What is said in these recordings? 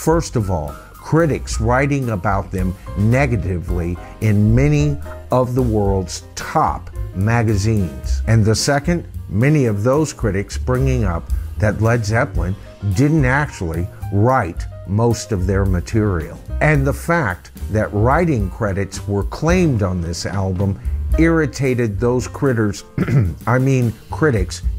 First of all, critics writing about them negatively in many of the world's top magazines. And the second, many of those critics bringing up that Led Zeppelin didn't actually write most of their material. And the fact that writing credits were claimed on this album irritated those critics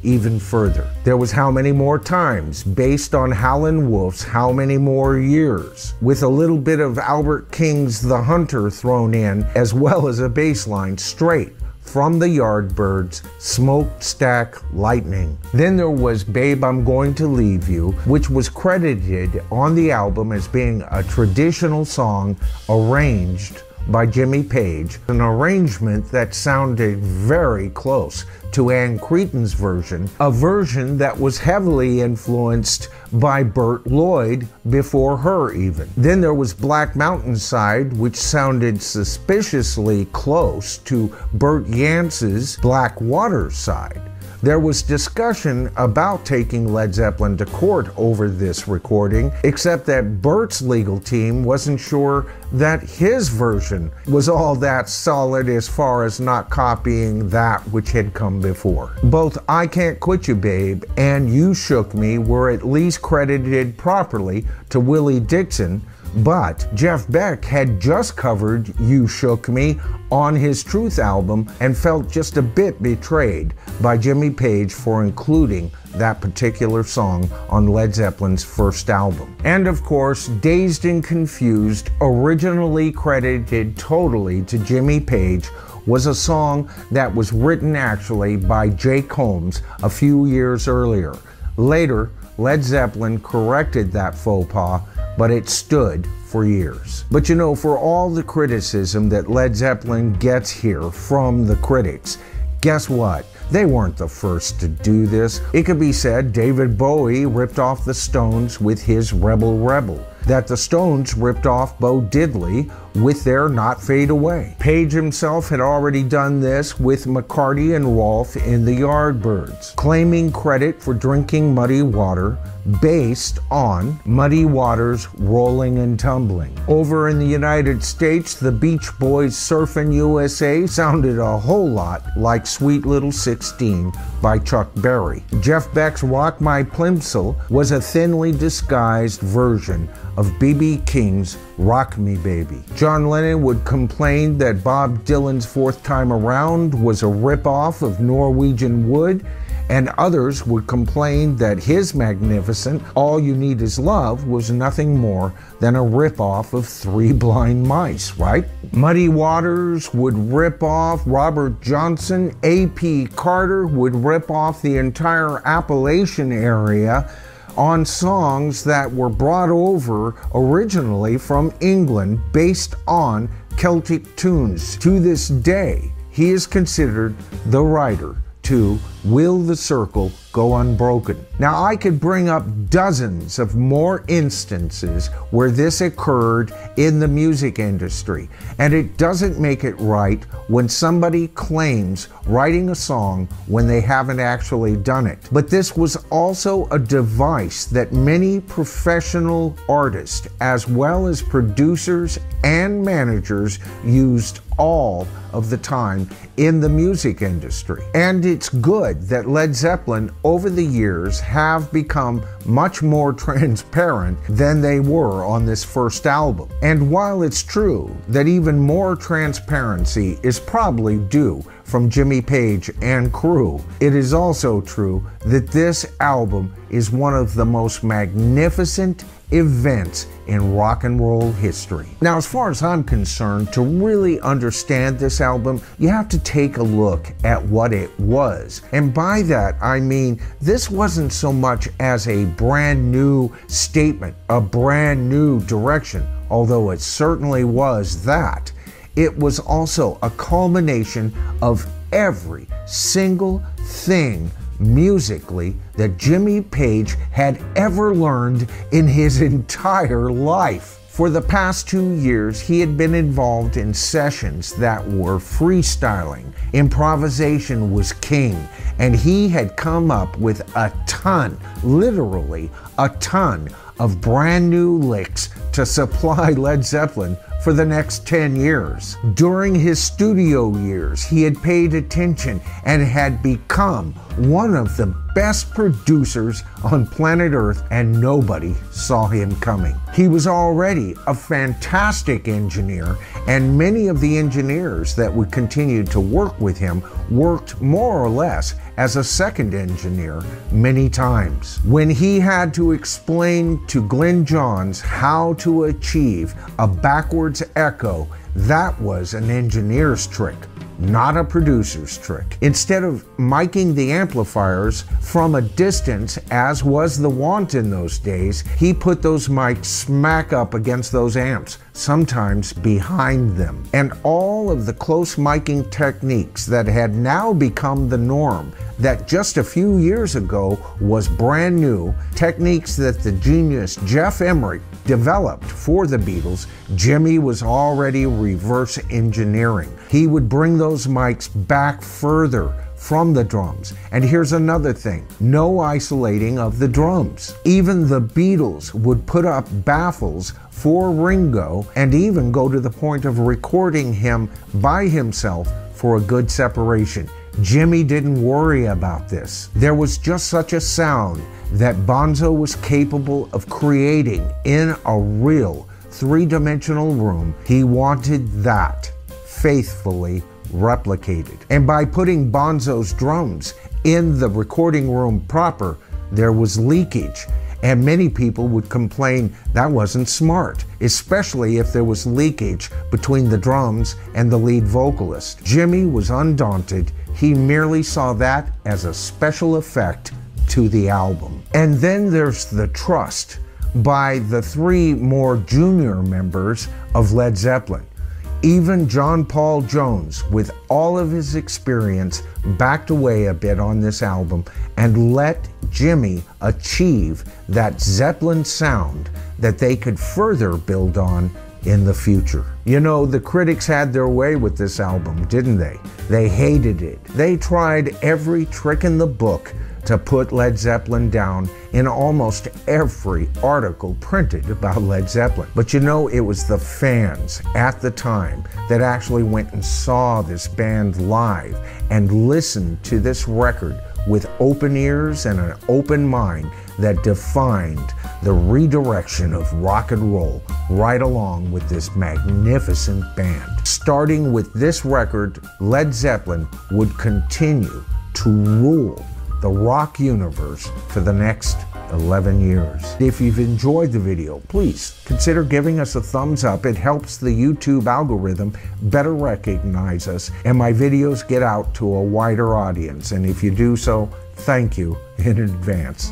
even further. There was How Many More Times, based on Howlin' Wolf's How Many More Years, with a little bit of Albert King's The Hunter thrown in, as well as a bass line straight from the Yardbirds' Smokestack Lightning. Then there was Babe, I'm Going to Leave You, which was credited on the album as being a traditional song arranged by Jimmy Page, an arrangement that sounded very close to Ann Cretin's version, a version that was heavily influenced by Burt Lloyd before her even. Then there was Black Mountainside, which sounded suspiciously close to Burt Jantz's Black Waterside. There was discussion about taking Led Zeppelin to court over this recording, except that Burt's legal team wasn't sure that his version was all that solid as far as not copying that which had come before. Both I Can't Quit You Babe and You Shook Me were at least credited properly to Willie Dixon, but Jeff Beck had just covered You Shook Me on his Truth album and felt just a bit betrayed by Jimmy Page for including that particular song on Led Zeppelin's first album. And of course, Dazed and Confused, originally credited totally to Jimmy Page, was a song that was written actually by Jake Holmes a few years earlier. Later, Led Zeppelin corrected that faux pas, but it stood for years. But you know, for all the criticism that Led Zeppelin gets here from the critics, guess what? They weren't the first to do this. It could be said David Bowie ripped off the Stones with his Rebel Rebel, that the Stones ripped off Bo Diddley with their Not Fade Away. Page himself had already done this with McCartney and Rolfe in the Yardbirds, claiming credit for Drinking Muddy Water based on Muddy Waters' Rolling and Tumbling. Over in the United States, the Beach Boys' Surfin' USA sounded a whole lot like Sweet Little 16 by Chuck Berry. Jeff Beck's Rock My Plimsoll was a thinly disguised version of B.B. King's Rock Me Baby. John Lennon would complain that Bob Dylan's Fourth Time Around was a rip-off of Norwegian Wood, and others would complain that his magnificent All You Need Is Love was nothing more than a rip-off of Three Blind Mice, right? Muddy Waters would rip off Robert Johnson. A.P. Carter would rip off the entire Appalachian area on songs that were brought over originally from England based on Celtic tunes. To this day, he is considered the writer to Will the Circle Go Unbroken. Now, I could bring up dozens of more instances where this occurred in the music industry, and it doesn't make it right when somebody claims writing a song when they haven't actually done it. But this was also a device that many professional artists, as well as producers and managers, used all of the time in the music industry. And it's good that Led Zeppelin over the years have become much more transparent than they were on this first album. And while it's true that even more transparency is probably due from Jimmy Page and crew, it is also true that this album is one of the most magnificent events in rock and roll history. Now, as far as I'm concerned, to really understand this album, you have to take a look at what it was. And by that, I mean, this wasn't so much as a brand new statement, a brand new direction, although it certainly was that. It was also a culmination of every single thing musically that Jimmy Page had ever learned in his entire life. For the past 2 years, he had been involved in sessions that were freestyling. Improvisation was king, and he had come up with a ton, literally a ton, of brand new licks to supply Led Zeppelin for the next 10 years. During his studio years, he had paid attention and had become one of the best producers on planet Earth, and nobody saw him coming. He was already a fantastic engineer, and many of the engineers that would continue to work with him worked more or less as a second engineer many times. When he had to explain to Glenn Johns how to achieve a backwards echo, that was an engineer's trick, not a producer's trick. Instead of miking the amplifiers from a distance, as was the wont in those days, he put those mics smack up against those amps, sometimes behind them. And all of the close miking techniques that had now become the norm, that just a few years ago was brand new, techniques that the genius Jeff Emerick developed for the Beatles, Jimmy was already reverse engineering. He would bring those mics back further from the drums. And here's another thing, no isolating of the drums. Even the Beatles would put up baffles for Ringo and even go to the point of recording him by himself for a good separation. Jimmy didn't worry about this. There was just such a sound that Bonzo was capable of creating in a real three-dimensional room. He wanted that faithfully replicated. And by putting Bonzo's drums in the recording room proper, there was leakage. And many people would complain that wasn't smart, especially if there was leakage between the drums and the lead vocalist. Jimmy was undaunted. He merely saw that as a special effect to the album. And then there's the trust by the three more junior members of Led Zeppelin. Even John Paul Jones, with all of his experience, backed away a bit on this album and let Jimmy achieve that Zeppelin sound that they could further build on in the future. You know, the critics had their way with this album, didn't they? They hated it. They tried every trick in the book to put Led Zeppelin down in almost every article printed about Led Zeppelin. But you know, it was the fans at the time that actually went and saw this band live and listened to this record with open ears and an open mind that defined the redirection of rock and roll right along with this magnificent band. Starting with this record, Led Zeppelin would continue to rule the rock universe for the next 11 years. If you've enjoyed the video, please consider giving us a thumbs up. It helps the YouTube algorithm better recognize us and my videos get out to a wider audience. And if you do so, thank you in advance.